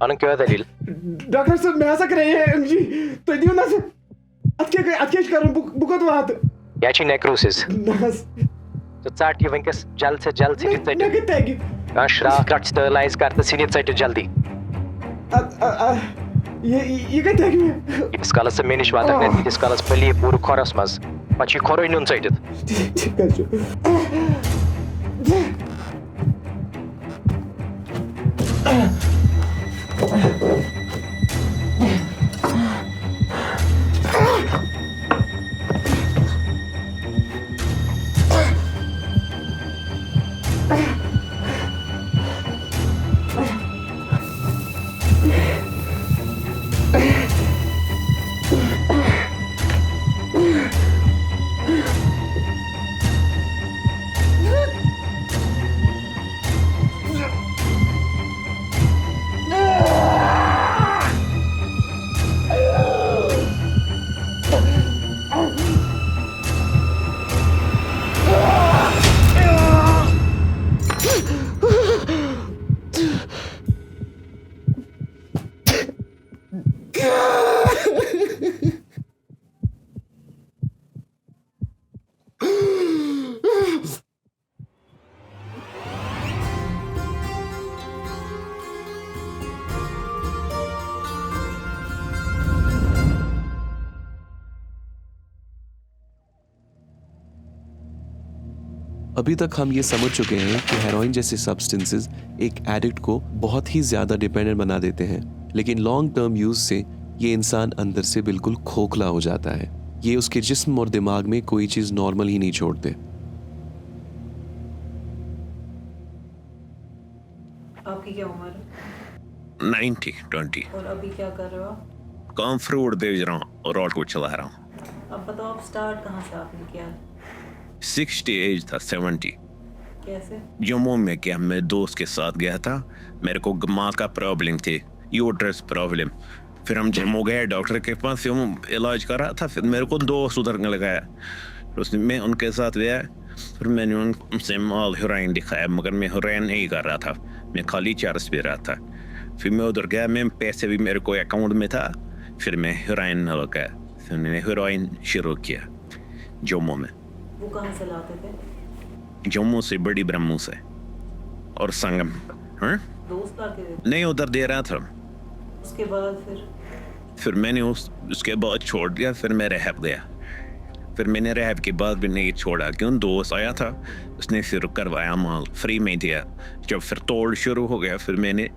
Onun क्या दलील? Doktor साहब मैं ऐसा करे जी तो दियो ना से अत्के करूं बुकत वात याची necrosis. नस तो चाट ये वंकस जल्द से जल्द सिटी न चाट. कितेगी श्राप कट sterilize करते सिटी चाट जल्दी. ये कितेगी इस काल से मेनिश वाता है इस काल से पहले पूरा खरस मज पची खरोई नुन चाट. ठीक है जो अभी तक हम ये समझ चुके हैं कि हेरोइन जैसे सब्सटेंसेस एक एडिक्ट को बहुत ही ज़्यादा डिपेंडेंट बना देते हैं, लेकिन लॉन्ग टर्म यूज से ये इंसान अंदर से बिल्कुल खोखला हो जाता है। ये उसके जिस्म और दिमाग में कोई चीज़ नॉर्मल ही नहीं छोड़ते। आपकी क्या उम्र है? 90-20। और अभी क्या कर रहे हो आप? काम फ्रूट बेच रहा हूँ और ऑटो चला रहा हूँ। अब बताओ आप स्टार्ट कहाँ से आपने किया? 60 एज था 70। कैसे? जम्मू में क्या, मैं दोस्त के साथ गया था, मेरे को माँ का प्रॉब्लम थी, यूट्रस प्रॉब्लम। फिर हम जम्मू गए डॉक्टर के पास, फिर हम इलाज कर रहा था, फिर मेरे को दोस्त उधर लगाया, उसने मैं उनके साथ गया, फिर मैंने उनसे माल हेरोइन दिखाया, मगर मैं हेरोइन नहीं कर रहा था, मैं खाली चरस पी रहा था। फिर मैं उधर गया, मैं पैसे भी मेरे को अकाउंट में था, फिर मैं हेरोइन लगाया, फिर मैंने हेरोइन शुरू किया जम्मू में। वो कहाँ से लाते थे? जम्मू से, बड़ी ब्रह्मू से और संगम। हाँ? दोस्त लाके नहीं, उधर दे रहा था। उसके बाद फिर मैंने उसके बाद छोड़ दिया, फिर मैं रहब गया। फिर मैंने रहब के बाद भी नहीं छोड़ा, क्यों, दोस्त आया था, उसने फिर करवाया, माल फ्री में दिया। जब फिर तोड़ शुरू हो गया, फिर मैंने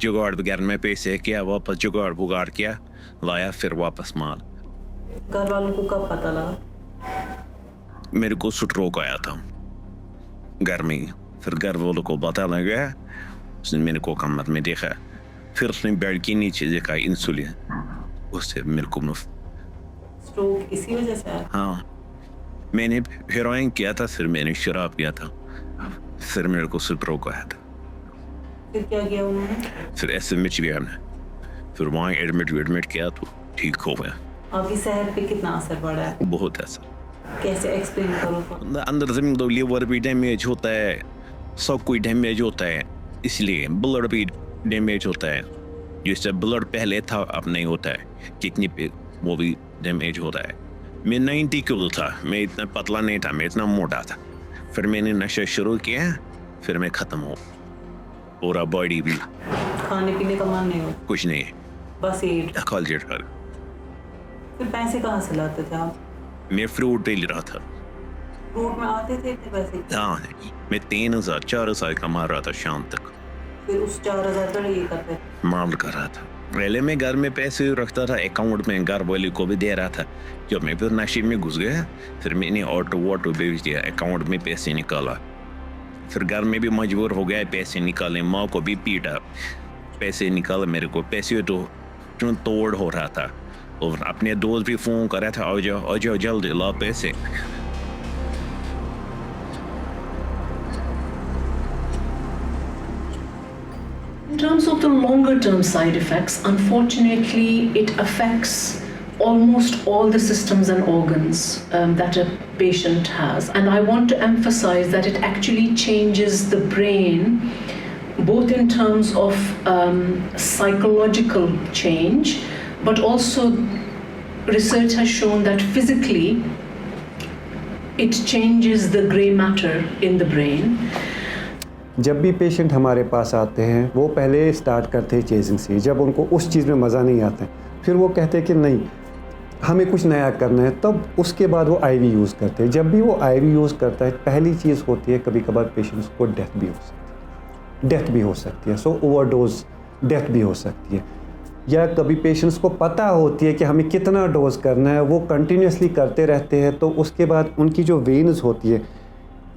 जुगाड़ वगैरह में पैसे किया, वापस जुगाड़ बुगाड़ किया, लाया फिर वापस माल। घर वालों को कब पता लगा? मेरे को स्ट्रोक आया था घर में, फिर घर वालों को पता लग गया, उसने मेरे को कमर में देखा, फिर उसने बेड के नीचे देखा इंसुलिन, उससे मेरे को स्ट्रोक इसी वजह से आया? हाँ, मैंने हेरोइन किया था, फिर मैंने शराब किया था, फिर मेरे को स्ट्रोक आया था। फिर क्या किया उन्होंने? फिर ऐसे मिच गया मैं, फिर वहाँ एडमिट किया तो ठीक हो गया। आपकी सेहत पे कितना असर पड़ा है? बहुत ऐसा। कैसे एक्सप्लेन करो? अंदर जमीन तो लीवर भी डैमेज होता है, सब कुछ डैमेज होता है, इसलिए ब्लड भी डैमेज होता है, जिससे ब्लड पहले था अब नहीं होता है, किडनी पे वो भी डैमेज होता है। मैं 90 किलो था, मैं इतना पतला नहीं था, मैं इतना मोटा था। फिर मैंने नशा शुरू किया, फिर मैं ख़त्म हो, पूरा बॉडी भी। खाने पीने का मन नहीं हो? कुछ नहीं, बस ईट खाल जेट कर। फिर पैसे कहाँ से लाते थे आप? मैं फ्रूट बेच रहा था। फ्रूट में आते थे इतने पैसे? हाँ, मैं 3,000-4,000 कमा रहा था शाम तक। फिर उस 4,000 का ये करते थे? माल कर रहा था। पहले मैं घर में पैसे रखता था अकाउंट में, घर वाले को भी दे रहा था। जब मैं फिर नशे में घुस गया, फिर मैंने ऑटो बेच दिया, अकाउंट में पैसे निकाला, फिर घर में भी मजबूर हो गया पैसे निकालने, माँ को भी पीटा, पैसे निकाला, मेरे को पैसे तो तोड़ हो रहा था, और अपने दोस्त भी फ़ोन कर रहा था, आ जाओ जल्दी ला पैसे। In terms of the longer term side effects, unfortunately, it affects almost all the systems and organs that a patient has. And I want to emphasize that it actually changes the brain both in terms of psychological change, but also research has shown that physically it changes the gray matter in the brain. जब भी patient हमारे पास आते हैं वो पहले start करते हैं chasing से। जब उनको उस चीज़ में मज़ा नहीं आता है फिर वो कहते हैं कि नहीं हमें कुछ नया करना है, तब उसके बाद वो आईवी यूज़ करते हैं। जब भी वो आईवी यूज़ करता है पहली चीज़ होती है कभी कभार पेशेंट्स को डेथ भी हो सकती है। सो ओवरडोज डेथ भी हो सकती है, या कभी पेशेंट्स को पता होती है कि हमें कितना डोज करना है, वो कंटिन्यूसली करते रहते हैं तो उसके बाद उनकी जो वेन्स होती है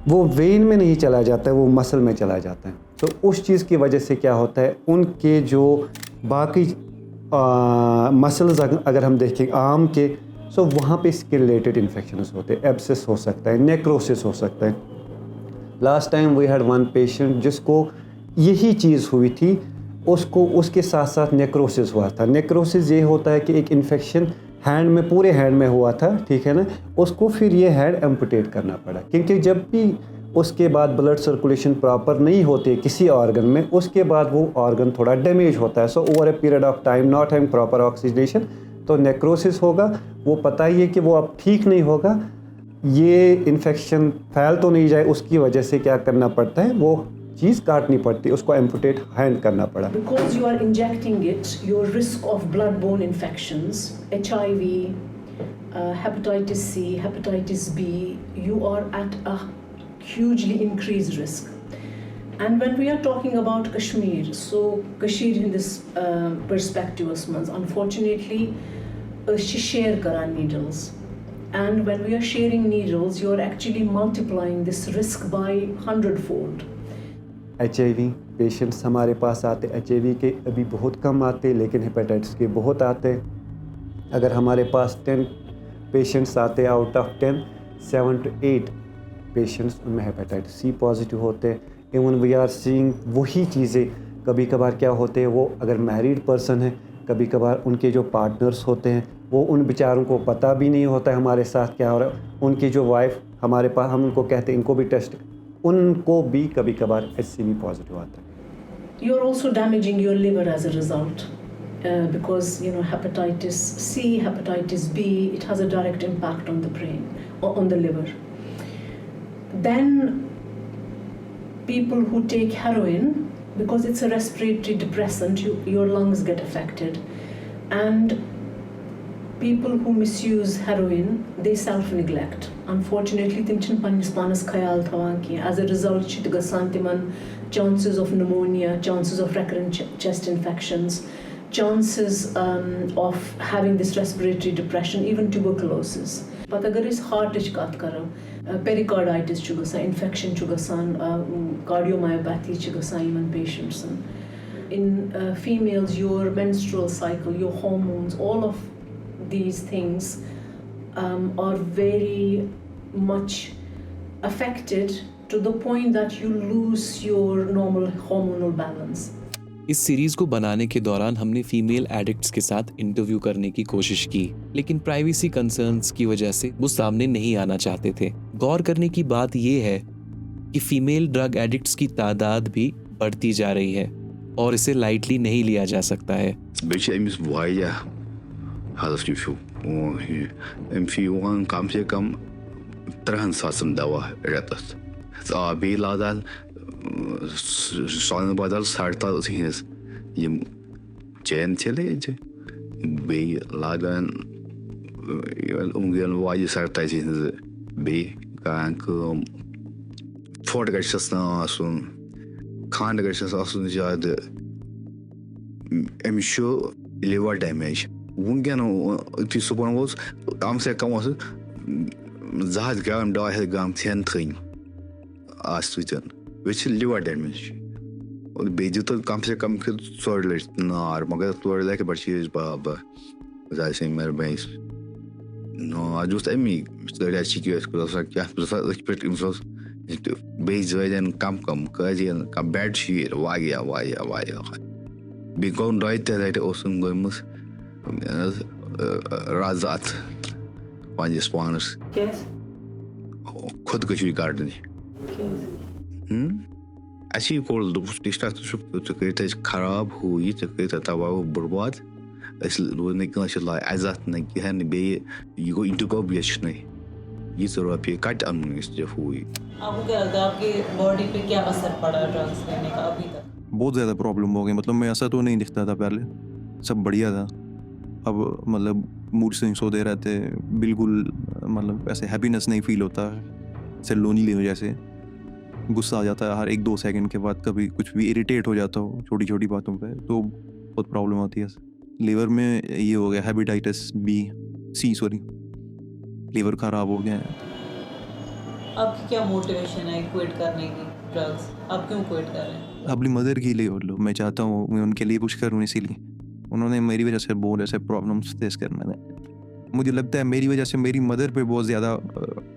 वो वेन में नहीं चला जाता है, वो मसल में चला जाता है। तो उस चीज़ की वजह से क्या होता है उनके जो बाकी मसल्स अगर हम देखें आर्म के, सो वहाँ पे इसके रिलेटेड इन्फेक्शंस होते हैं, एब्सेस हो सकता है, नेक्रोसिस हो सकता है। Last time we had one patient जिसको यही चीज़ हुई थी, उसको उसके साथ साथ नेक्रोसिस हुआ था। नेक्रोसिस ये होता है कि एक इन्फेक्शन हैंड में पूरे हैंड में हुआ था, ठीक है ना, उसको फिर ये हैंड एम्पुटेट करना पड़ा क्योंकि जब भी उसके बाद ब्लड सर्कुलेशन प्रॉपर नहीं होती है किसी ऑर्गन में, उसके बाद वो ऑर्गन थोड़ा डैमेज होता है। So over a period of time not having proper oxygenation तो नेक्रोसिस होगा। वो पता ही है कि वो अब ठीक नहीं होगा, ये इन्फेक्शन फैल तो नहीं जाए, उसकी वजह से क्या करना पड़ता है वो चीज़ काटनी पड़ती है, उसको एम्पुटेट हैंड करना पड़ा। Because you are injecting it, your risk of blood-borne infections, HIV, hepatitis C, hepatitis B, you are at a hugely increased risk. And when we are talking about Kashmir, so Kashmir in this perspective, unfortunately, she share karan needles. And when we are sharing needles, you are actually multiplying this risk by 100-fold. HIV patients हमारे पास आते, HIV के अभी बहुत कम आते लेकिन hepatitis के बहुत आते। अगर हमारे पास 10 पेशेंट्स आते आउट ऑफ 10, 7 to 8 पेशेंट्स उनमें हेपेटाइटिस C पॉजिटिव होते हैं। इवन वी आर सीइंग वही चीज़ें कभी कभार क्या होते हैं, वो अगर मैरिड पर्सन है कभी कभार उनके जो पार्टनर्स होते हैं वो उन बेचारों को पता भी नहीं होता है हमारे साथ क्या हो रहा है। उनकी जो वाइफ हमारे पास, हम उनको कहते हैं इनको भी टेस्ट, उनको भी कभी कभार HCV पॉजिटिव आता है। You are also damaging your liver as a result, because hepatitis C, hepatitis B, it has a direct impact on the brain or on the liver. Then people who take heroin, because it's a respiratory depressant, your lungs get affected, and people who misuse heroin, they self-neglect. Unfortunately, tim chin pannis panas khayal thawan ki. As a result, chit gasan timan chances of pneumonia, chances of recurrent chest infections, chances of having this respiratory depression, even tuberculosis. But agar is heart ich kat karo, pericarditis chu gasan, infection chu gasan, cardiomyopathy chu gasan even patients. In females, your menstrual cycle, your hormones, all of these things are very much affected to the point that you lose your normal hormonal balance. इस series को बनाने के दौरान हमने female addicts के साथ interview करने की कोशिश की, लेकिन प्राइवेसी कंसर्न्स की वजह से वो सामने नहीं आना चाहते थे। गौर करने की बात ये है कि फीमेल ड्रग एडिक्ट्स की तादाद भी बढ़ती जा रही है और इसे लाइटली नहीं लिया जा सकता है। हालत इशू एम कम से कम 3 सासम दवा रेतस बी लादाल सन बदल 3.5 यम चैन चले बे लागान वाज 3.5 बे कम फोट गस आसन खान गस ज्यादा अमिस लिवर डैमेज वुनकन यु सुबह कम से कम 2 ग्राम 2 ग्राम थन थन वह लिवर डैमेज बे दित कम से कम 4 लट नार मगर 4 लट बट चीज बाबा जैसे मेहरबानी अस अमी शिकायत क्या बे जन कम कम कजन कम बेड शीट वाह बे गो 2 लट गमस राजात पस पानस खुदकशी कड़न अच्छी कोल डिस्ट्रैक्ट तो खराब हुई तो कहता तवा बर्बाद रोने का ला इज्जत न कि है बे ये को इंटू को बेच नहीं ये जरूर पे कट अनमुनिस जो हुई। आपको क्या लगता है आपकी बॉडी पे क्या असर पड़ा ड्रग्स लेने का अभी तक? बहुत ज़्यादा प्रॉब्लम हो गई, मतलब मैं ऐसा तो नहीं दिखता था पहले, सब बढ़िया था। अब मतलब मूड स्विंग्स होते रहते, बिल्कुल मतलब ऐसे हैप्पीनेस नहीं फील होता, ऐसे लोनली हो जैसे, गुस्सा आ जाता है हर 1-2 सेकंड के बाद, कभी कुछ भी इरिटेट हो जाता हो छोटी छोटी बातों पे, तो बहुत प्रॉब्लम होती है। लीवर में ये हो गया हेपेटाइटिस सी, लीवर ख़राब हो गया है। आपकी क्या मोटिवेशन है क्विट करने की ड्रग्स? आप क्यों क्विट कर रहे हैं? अपनी मदर के लिए बोलो, मैं चाहता हूँ मैं उनके लिए कुछ करूँ, इसीलिए उन्होंने मेरी वजह से बहुत ऐसे प्रॉब्लम्स फेस करना है। मुझे लगता है मेरी वजह से मेरी मदर पे बहुत ज़्यादा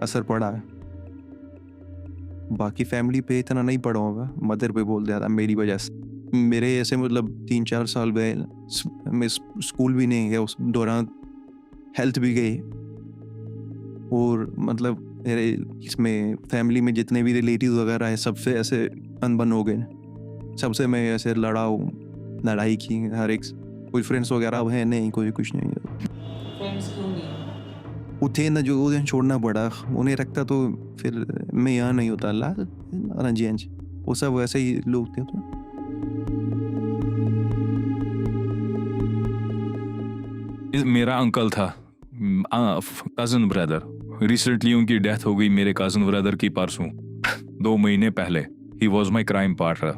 असर पड़ा है, बाकी फैमिली पे इतना नहीं पड़ा होगा, मदर पे बहुत ज़्यादा मेरी वजह से। मेरे ऐसे मतलब 3-4 साल गए, मैं स्कूल भी नहीं गया, उस दौरान हेल्थ भी गई, और मतलब मेरे इसमें फैमिली में जितने भी रिलेटिव वगैरह है सबसे ऐसे अनबन हो गए, सबसे मैं ऐसे लड़ाई की, हर एक कोई फ्रेंड्स वगैरह अब है नहीं, कोई कुछ नहीं है। फ्रेंड्स क्यों नहीं? वो थे ना, जो उन्हें छोड़ना पड़ा, उन्हें रखता तो फिर मैं यहाँ नहीं होता। रंजी वो सब वैसे ही लोग थे। तो मेरा अंकल था, कज़न ब्रदर, रिसेंटली उनकी डेथ हो गई मेरे कज़न ब्रदर की परसों 2 महीने पहले। He was my crime partner,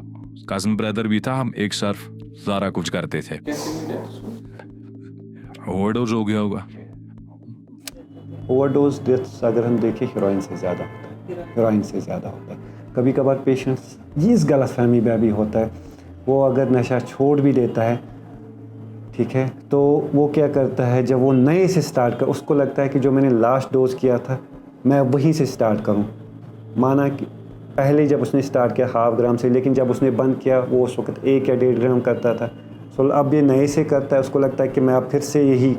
cousin brother भी था, हम एक साथ सारा कुछ करते थे। ओवरडोज हो गया होगा। ओवरडोज डेथ्स अगर हम देखें हेरोइन से ज़्यादा होता है। कभी कभार पेशेंट्स जिस गलतफहमी में भी होता है, वो अगर नशा छोड़ भी देता है, ठीक है, तो वो क्या करता है, जब वो नए से स्टार्ट कर, उसको लगता है कि जो मैंने लास्ट डोज किया था मैं वहीं से स्टार्ट करूं। माना कि पहले जब उसने स्टार्ट किया 0.5 ग्राम से, लेकिन जब उसने बंद किया वो उस वक्त 1 या 1.5 ग्राम करता था, सो अब ये नए से करता है, उसको लगता है कि मैं अब फिर से यही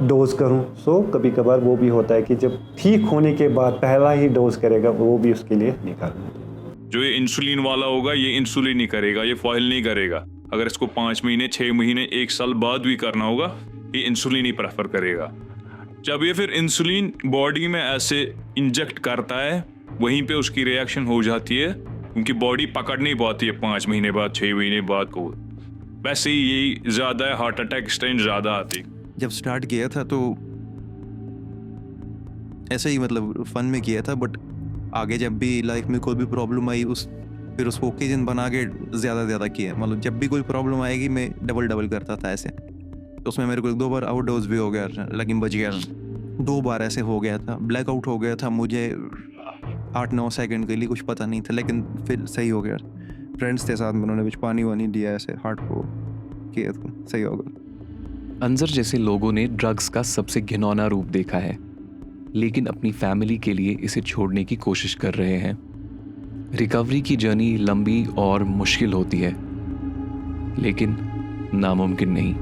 डोज करूं। सो कभी कभार वो भी होता है कि जब ठीक होने के बाद पहला ही डोज करेगा, वो भी उसके लिए निकालना। जो ये इंसुलिन वाला होगा, ये इंसुलिन नहीं करेगा, ये फॉइल नहीं करेगा। अगर इसको 5 महीने, 6 महीने, 1 साल बाद भी करना होगा, ये इंसुलिन ही प्रेफर करेगा। जब ये फिर इंसुलिन बॉडी में ऐसे इंजेक्ट करता है, वहीं पे उसकी रिएक्शन हो जाती है, क्योंकि बॉडी पकड़ नहीं पाती है 5 महीने बाद, 6 महीने बाद को। वैसे ही यही ज़्यादा है, हार्ट अटैक स्टेज ज़्यादा आती। जब स्टार्ट किया था तो ऐसे ही मतलब फन में किया था, बट आगे जब भी लाइफ में कोई भी प्रॉब्लम आई, फिर उसको ओकेजन बना के ज़्यादा किया। मतलब जब भी कोई प्रॉब्लम आएगी मैं डबल करता था ऐसे। तो उसमें मेरे को 2 बार आउटडोज भी हो गया, लेकिन बच गया। 2 बार ऐसे हो गया था, ब्लैकआउट हो गया था मुझे 8-9 सेकंड के लिए, कुछ पता नहीं था, लेकिन फिर सही हो गया। फ्रेंड्स के साथ में उन्होंने कुछ पानी वानी दिया, ऐसे हार्ट को किया तो सही हो गया। अंजर जैसे लोगों ने ड्रग्स का सबसे घिनौना रूप देखा है, लेकिन अपनी फैमिली के लिए इसे छोड़ने की कोशिश कर रहे हैं। रिकवरी की जर्नी लंबी और मुश्किल होती है, लेकिन नामुमकिन नहीं।